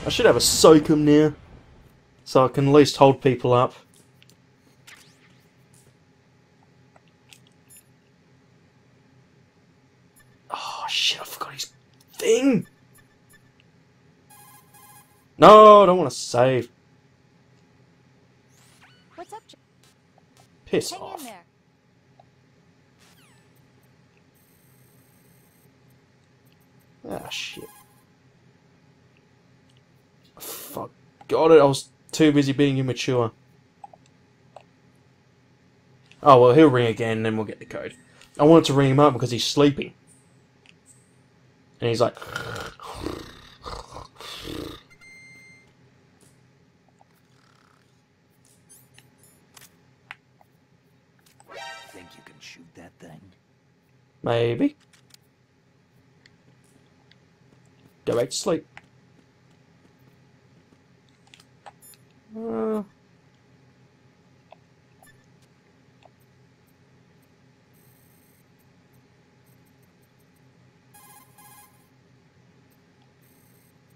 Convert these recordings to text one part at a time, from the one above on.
I should have a soak 'em now, so I can at least hold people up. Oh shit, I forgot his thing! No, I don't want to save. What's up? Piss Hang off. in there. Ah, shit. Fuck. Got it, I was too busy being immature. Oh, well, he'll ring again and then we'll get the code. I wanted to ring him up because he's sleeping. And he's like... Think you can shoot that thing? Maybe. Go back to sleep.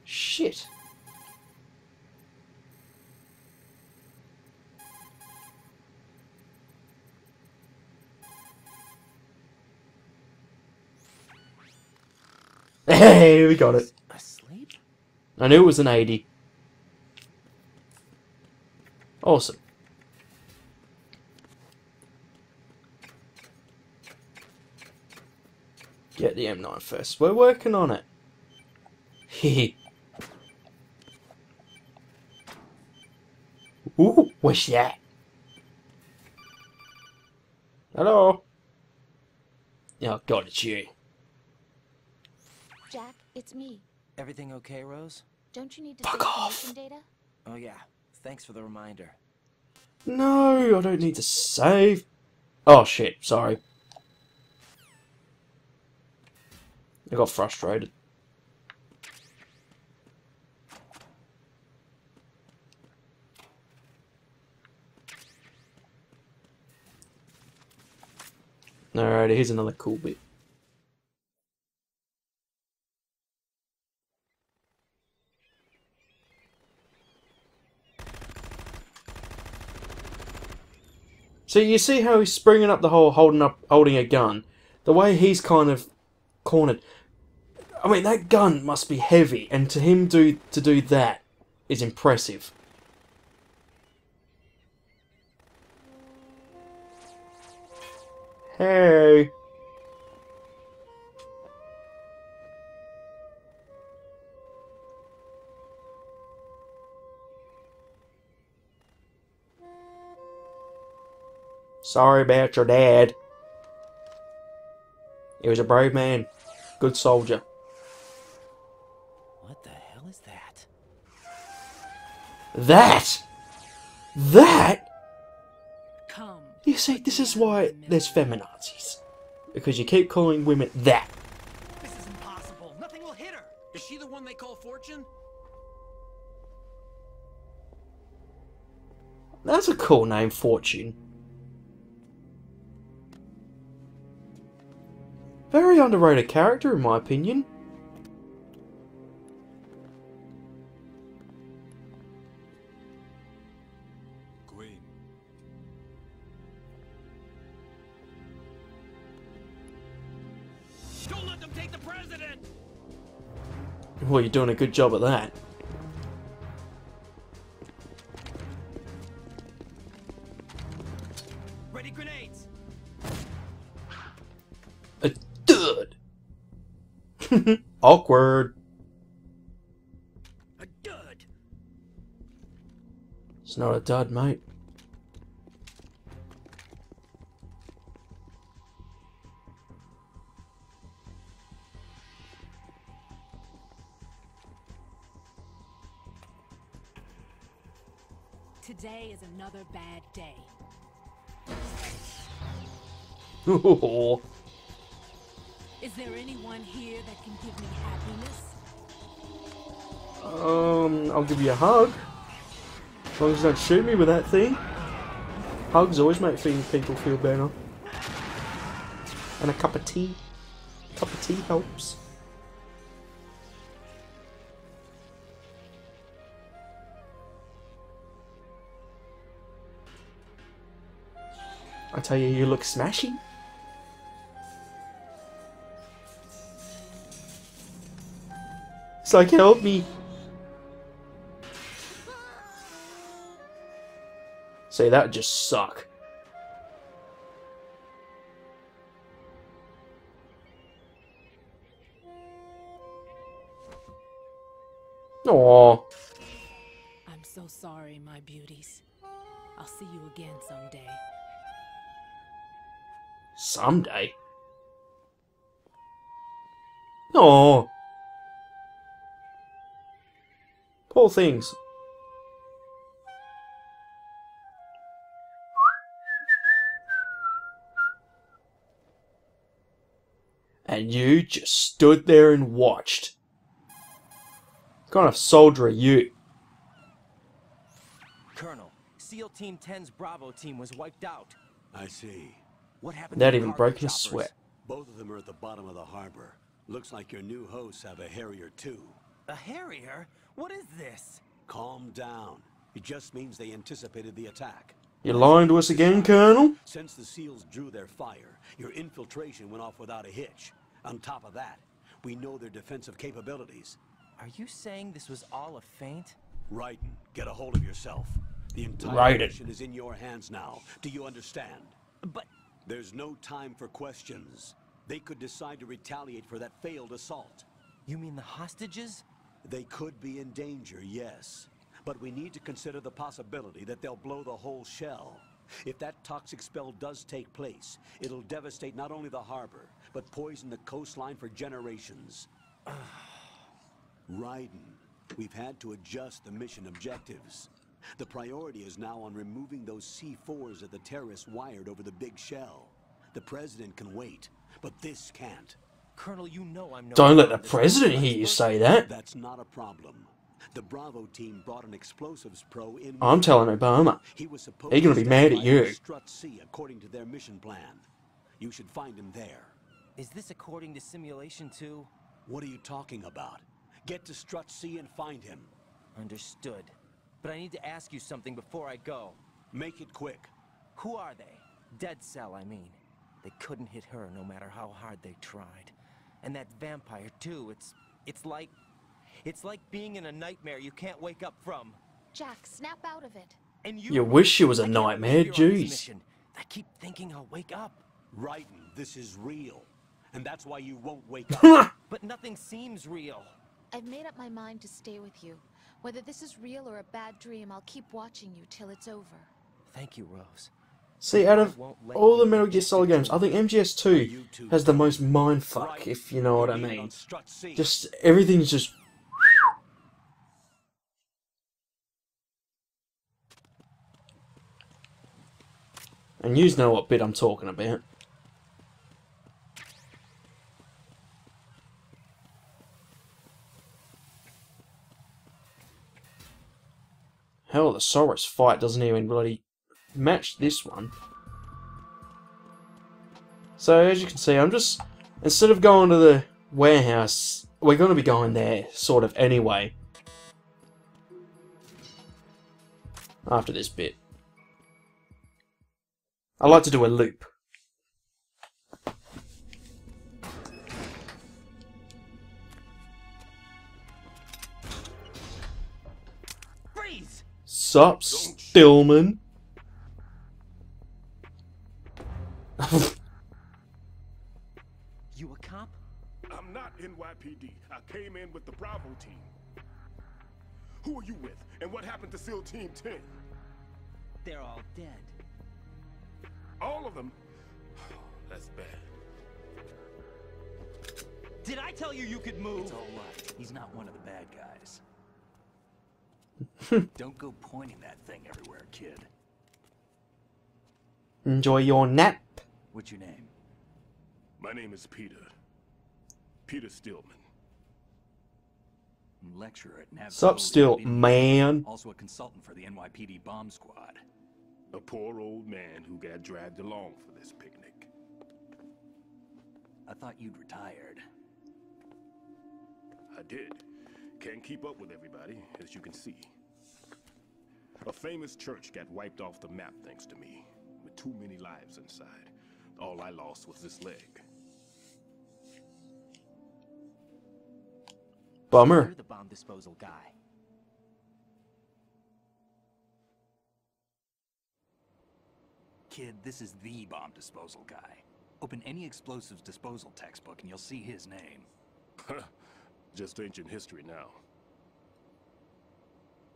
Shit. Hey, we got it. Asleep? I knew it was an 80. Awesome. Get the M9 first. We're working on it. Hehe. Ooh, what's that? Hello? Oh god, it's you. Jack, it's me. Everything okay, Rose? Don't you need to Fuck save off. connection data? Oh yeah. Thanks for the reminder. No, I don't need to save. Oh shit, sorry. I got frustrated. Alright, here's another cool bit. So you see how he's springing up the hole, holding a gun. The way he's kind of cornered. I mean, that gun must be heavy, and to him to do that is impressive. Hey. Sorry about your dad. He was a brave man. Good soldier. What the hell is that? That? Come. You see, this is why there's feminazis. Because you keep calling women that. This is impossible. Nothing will hit her. Is she the one they call Fortune? That's a cool name, Fortune. Very underrated character, in my opinion. Queen. Don't let them take the president! Well, you're doing a good job at that. Ready grenades! A dud! Awkward. A dud! It's not a dud, mate. Today is another bad day. Is there anyone here that can give me happiness? I'll give you a hug. As long as you don't shoot me with that thing. Hugs always make people feel better. And a cup of tea. A cup of tea helps. I tell you, you look smashy. It's like, help me. See, that would just suck. Aww. I'm so sorry, my beauties. I'll see you again someday. Someday? Aww. Poor things. And you just stood there and watched. What kind of soldier are you? Colonel, SEAL Team 10's Bravo team was wiped out. I see. What happened Without to the even cargo breaking a choppers? sweat. Both of them are at the bottom of the harbor. Looks like your new hosts have a Harrier too. A Harrier? What is this? Calm down. It just means they anticipated the attack. You're lying to us again, Colonel? Since the SEALs drew their fire, your infiltration went off without a hitch. On top of that, we know their defensive capabilities. Are you saying this was all a feint? Raiden, get a hold of yourself. The entire Raiden. mission is in your hands now. Do you understand? But There's no time for questions. They could decide to retaliate for that failed assault. you mean the hostages? They could be in danger, yes. But we need to consider the possibility that they'll blow the whole shell. If that toxic spell does take place, it'll devastate not only the harbor, but poison the coastline for generations. Raiden, we've had to adjust the mission objectives. The priority is now on removing those C4s that the terrorists wired over the big shell. The president can wait, but this can't. Colonel, you know I'm no Don't let the this president hear you say that. That's not a problem. The Bravo team brought an explosives pro in. I'm telling Obama. He was supposed He's gonna to be mad stand at by you. on Strut C according to their mission plan. You should find him there. Is this according to simulation too? What are you talking about? Get to Strut C and find him. Understood. But I need to ask you something before I go. Make it quick. Who are they? Dead Cell, I mean. They couldn't hit her no matter how hard they tried. And that vampire too, it's like being in a nightmare you can't wake up from. Jack, snap out of it. And You wish it was a I can't nightmare, believe you're on this jeez. mission. I keep thinking I'll wake up. Raiden, this is real. And that's why you won't wake up. But nothing seems real. I've made up my mind to stay with you. Whether this is real or a bad dream, I'll keep watching you till it's over. Thank you, Rose. See, out of all the Metal Gear Solid games, I think MGS2 has the most mindfuck, if you know what I mean. Just, everything's just... And yous know what bit I'm talking about. Hell, the Saurus fight doesn't even bloody match this one. So, as you can see, I'm just... Instead of going to the warehouse, we're going to be going there, sort of, anyway. After this bit. I like to do a loop. Freeze! Sup, Stillman? You a cop? I'm not NYPD. I came in with the Bravo team. Who are you with? And what happened to SEAL Team 10? They're all dead. All of them? That's bad. Did I tell you you could move? It's all right. He's not one of the bad guys. Don't go pointing that thing everywhere, kid. Enjoy your nap. What's your name? My name is Peter. Peter Stillman. Lecturer at Nav. Sup, still, man. Also a consultant for the NYPD bomb squad. A poor old man who got dragged along for this picnic. I thought you'd retired. I did. Can't keep up with everybody, as you can see. A famous church got wiped off the map thanks to me. too many lives inside. All I lost was this leg. Bummer. You're the bomb disposal guy. Kid, this is the bomb disposal guy. Open any explosives disposal textbook and you'll see his name. Just ancient history now.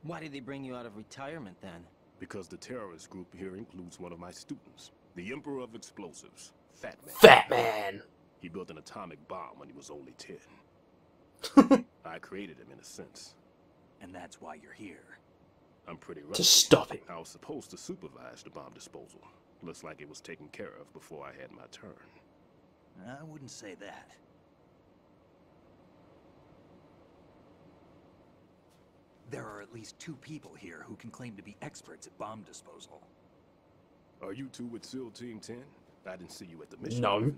Why did they bring you out of retirement then? Because the terrorist group here includes one of my students, the Emperor of Explosives, Fat Man. Fat Man. He built an atomic bomb when he was only 10. I created him in a sense. And that's why you're here. I'm pretty To rusty. stop him. I was supposed to supervise the bomb disposal. Looks like it was taken care of before I had my turn. I wouldn't say that. There are at least 2 people here who can claim to be experts at bomb disposal. Are you two with SEAL Team 10? I didn't see you at the mission. No.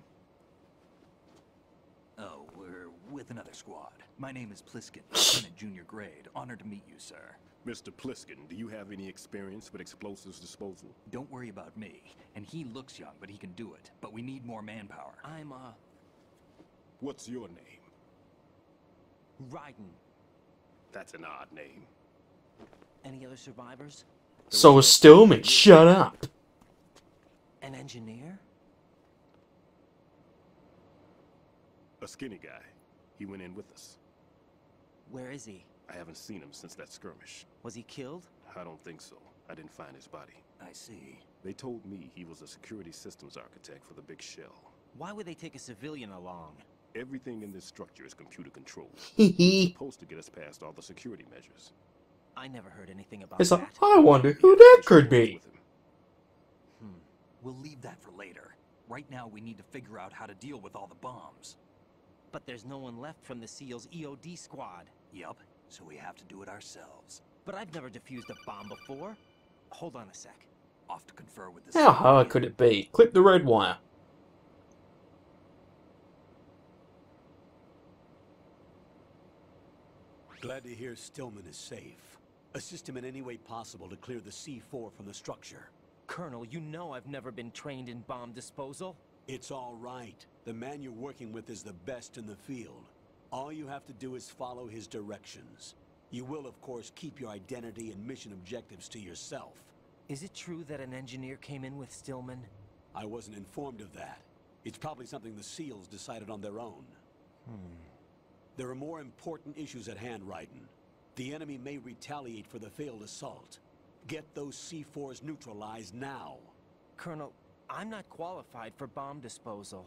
Oh, we're with another squad. My name is Pliskin, Lieutenant Junior Grade. Honored to meet you, sir. Mr. Pliskin, do you have any experience with explosives disposal? Don't worry about me. And he looks young, but he can do it. But we need more manpower. I'm, What's your name? Raiden. That's an odd name. Any other survivors? So is Stillman. Shut up. An engineer? A skinny guy. He went in with us. Where is he? I haven't seen him since that skirmish. Was he killed? I don't think so. I didn't find his body. I see. They told me he was a security systems architect for the big shell. Why would they take a civilian along? Everything in this structure is computer controlled. Hehe. Supposed to get us past all the security measures. I never heard anything about It's that. like, I wonder who that could be. We'll leave that for later. Right now, we need to figure out how to deal with all the bombs. But there's no one left from the SEAL's EOD squad. Yup, so we have to do it ourselves. But I've never defused a bomb before. Hold on a sec. Off to confer with the How hard could it be? Clip the red wire. Glad to hear Stillman is safe. Assist him in any way possible to clear the C4 from the structure. Colonel, you know I've never been trained in bomb disposal. It's all right. The man you're working with is the best in the field. All you have to do is follow his directions. You will, of course, keep your identity and mission objectives to yourself. Is it true that an engineer came in with Stillman? I wasn't informed of that. It's probably something the SEALs decided on their own. There are more important issues at hand, Raiden. The enemy may retaliate for the failed assault. Get those C4s neutralized now. Colonel, I'm not qualified for bomb disposal.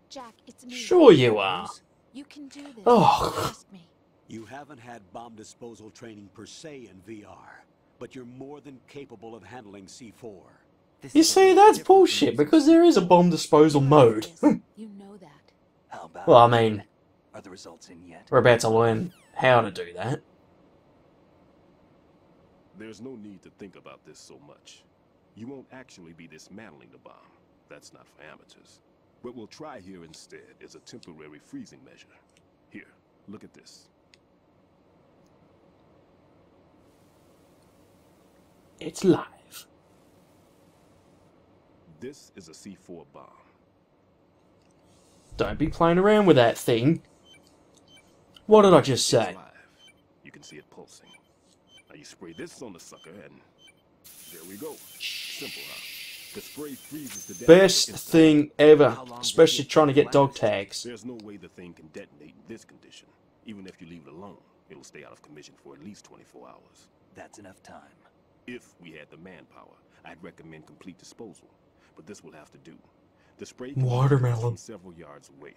Jack, it's me. Sure you are. You can do this. Oh. Trust me. You haven't had bomb disposal training per se in VR, but you're more than capable of handling C4. This You is a see, little that's different bullshit, from because there is a bomb disposal mode. You know that. How about Well, I mean, Are the results in yet? we're about to learn how to do that. There's no need to think about this so much. You won't actually be dismantling the bomb. That's not for amateurs. What we'll try here instead is a temporary freezing measure. Here, look at this. It's live. This is a C4 bomb. Don't be playing around with that thing. What did I just It's say? live. You can see it pulsing. Now you spray this on the sucker and there we go. Simple, huh? The spray freezes the Best detonator thing ever, How long does especially it trying to get dog last? tags. There's no way the thing can detonate in this condition. Even if you leave it alone, it'll stay out of commission for at least 24 hours. That's enough time. If we had the manpower, I'd recommend complete disposal. But this will have to do. The spray can be Watermelon. from several yards away.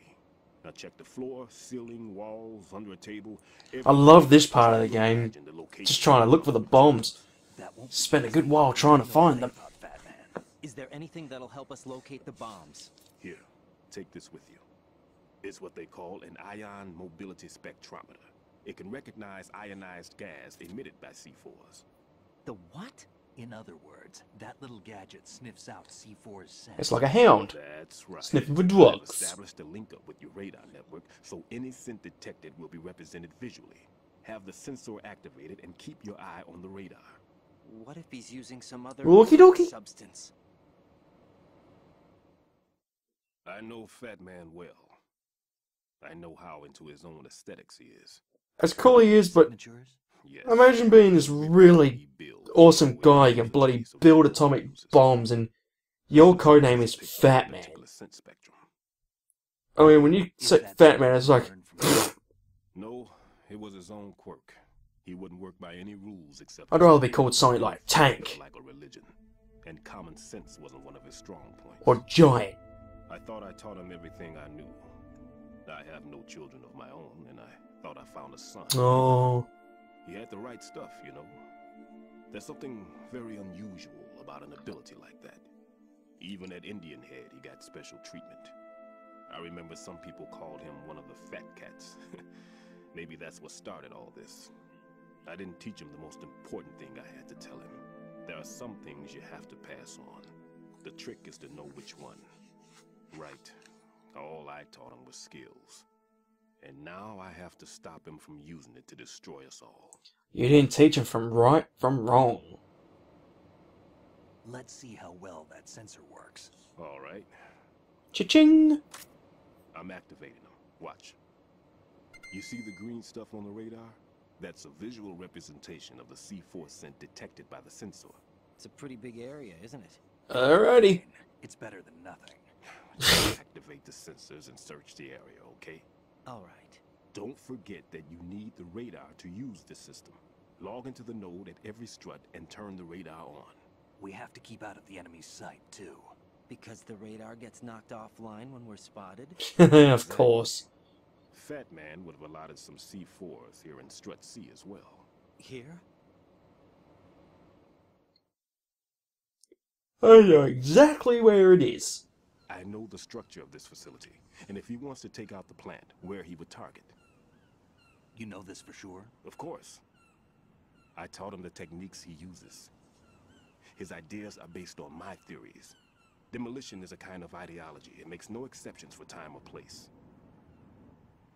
Now check the floor, ceiling, walls, under a table. I love this part of the game. Imagine the location. Just trying to look for the bombs. That won't Spent a good while trying to find them. about Fat Man. Is there anything that'll help us locate the bombs? Here, take this with you. It's what they call an ion mobility spectrometer. It can recognize ionized gas emitted by C4s. The what? In other words, that little gadget sniffs out C4's scent. It's like a hound. That's right. Sniffing for I've drugs. established a link up with your radar network, so any scent detected will be represented visually. Have the sensor activated and keep your eye on the radar. What if he's using some other Okie dokie. substance? I know Fat Man well. I know how into his own aesthetics he is. As cool he is, but Signatures? Yes. imagine being this really awesome guy. You can bloody build atomic bombs, and your codename is Fat Man. I mean, when you say Fat Man, it's like, No, it was his own quirk. He wouldn't work by any rules except. I'd rather be called something like Tank like a religion, and common sense wasn't one of his strong points. or Giant. I thought I taught him everything I knew. I have no children of my own, and I thought I found a son. Oh, He had the right stuff, you know. There's something very unusual about an ability like that. Even at Indian Head, he got special treatment. I remember some people called him one of the fat cats. Maybe that's what started all this. I didn't teach him the most important thing I had to tell him. There are some things you have to pass on. The trick is to know which one. Right. All I taught him was skills. And now I have to stop him from using it to destroy us all. you didn't teach him from right from wrong. Let's see how well that sensor works. All right. Cha-ching! I'm activating him. Watch. You see the green stuff on the radar? That's a visual representation of the C4 scent detected by the sensor. It's a pretty big area, isn't it? Alrighty. It's better than nothing. Activate the sensors and search the area, okay? All right. Don't forget that you need the radar to use this system. Log into the node at every strut and turn the radar on. We have to keep out of the enemy's sight, too. Because the radar gets knocked offline when we're spotted? Of course. Fat Man would have allotted some C4s here in Strut C as well. Here? I know exactly where it is. I know the structure of this facility, and if he wants to take out the plant, where he would target. You know this for sure? Of course. I taught him the techniques he uses. His ideas are based on my theories. Demolition is a kind of ideology. It makes no exceptions for time or place.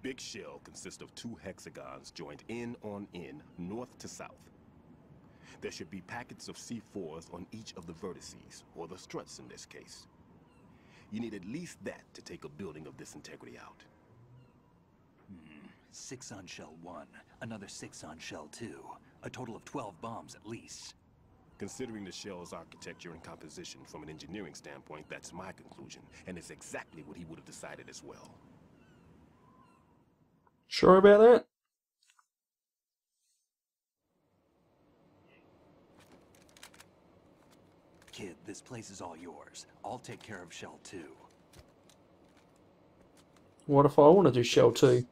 Big shell consists of 2 hexagons joined end on end, north to south. There should be packets of C4s on each of the vertices, or the struts in this case. You need at least that to take a building of this integrity out. 6 on shell 1, another 6 on shell 2. A total of 12 bombs at least. Considering the shell's architecture and composition from an engineering standpoint, that's my conclusion, and it's exactly what he would have decided as well. Sure about that? Kid, this place is all yours. I'll take care of shell 2. What if I want to do shell 2?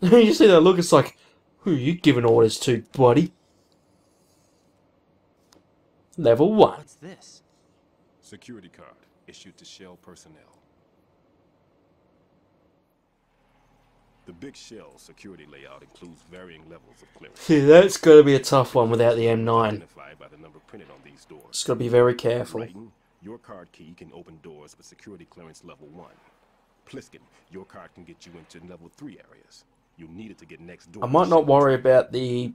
You see that look? It's like, who are you giving orders to, buddy? Level 1. What's this? Security card issued to shell personnel. The big shell security layout includes varying levels of clearance. Yeah, that's going to be a tough one without the M9. Identified by the number printed on these doors. Just got to be very careful. Raiden, your card key can open doors with security clearance level 1. Pliskin, your card can get you into level 3 areas. You need it to get next door. I might not worry about the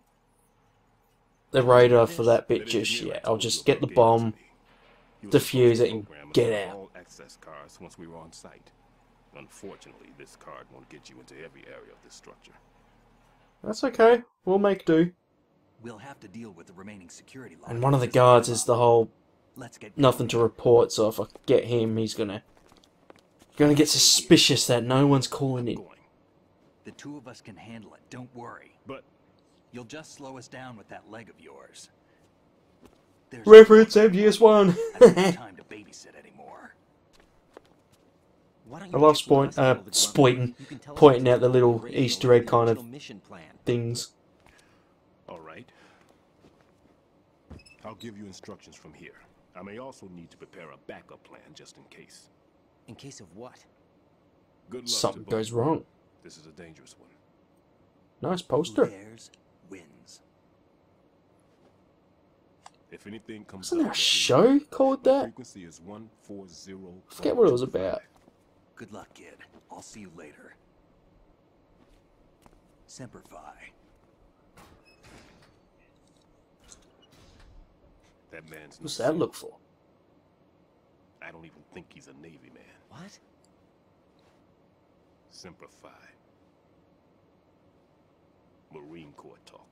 radar for that bit just yet. I'll just get the bomb, defuse it, and get out. All access cards once we were on site. Unfortunately, this card won't get you into every area of this structure. That's okay. We'll make do. We'll have to deal with the remaining security line. And one of the guards is the whole Let's get nothing to report, so if I get him, he's gonna get suspicious that no one's calling in. The 2 of us can handle it, don't worry. But You'll just slow us down with that leg of yours. There's Reference MGS1. I don't have time to babysit anymore. Why don't I you love just let us handle the pointing You can tell us pointing what's out the on little radio Easter egg and the kind of original mission plan. things. all right. I'll give you instructions from here. I may also need to prepare a backup plan just in case. In case of what? Good luck. Something to both. goes wrong. This is a dangerous one. Nice Who poster. dares wins. If anything comes Wasn't there up, a show called the that? frequency is 140. I forget what it was about. Good luck, kid. I'll see you later. Semper Fi. That man's no What's that look for? I don't even think he's a Navy man. What? Simplify. Marine Corps talk.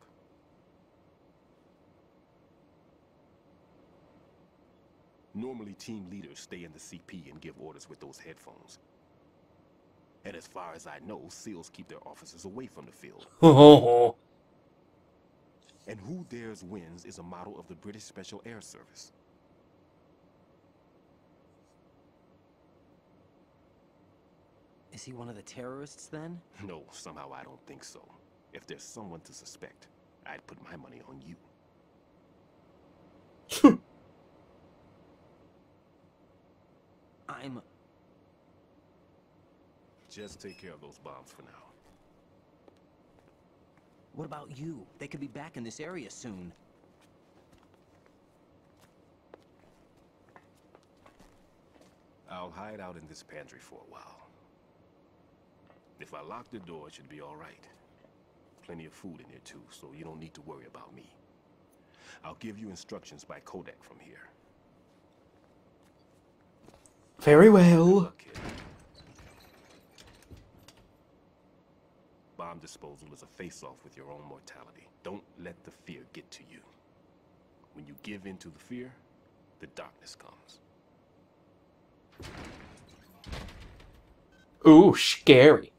Normally, team leaders stay in the CP and give orders with those headphones. And as far as I know, SEALs keep their officers away from the field. And who dares wins is a model of the British Special Air Service. Is he one of the terrorists then? No, somehow I don't think so. If there's someone to suspect, I'd put my money on you. Just take care of those bombs for now. What about you? They could be back in this area soon. I'll hide out in this pantry for a while. If I lock the door, it should be all right. Plenty of food in here too, so you don't need to worry about me. I'll give you instructions by Kodak from here. Very well. Okay. Bomb disposal is a face-off with your own mortality. Don't let the fear get to you. When you give in to the fear, the darkness comes. Ooh, scary.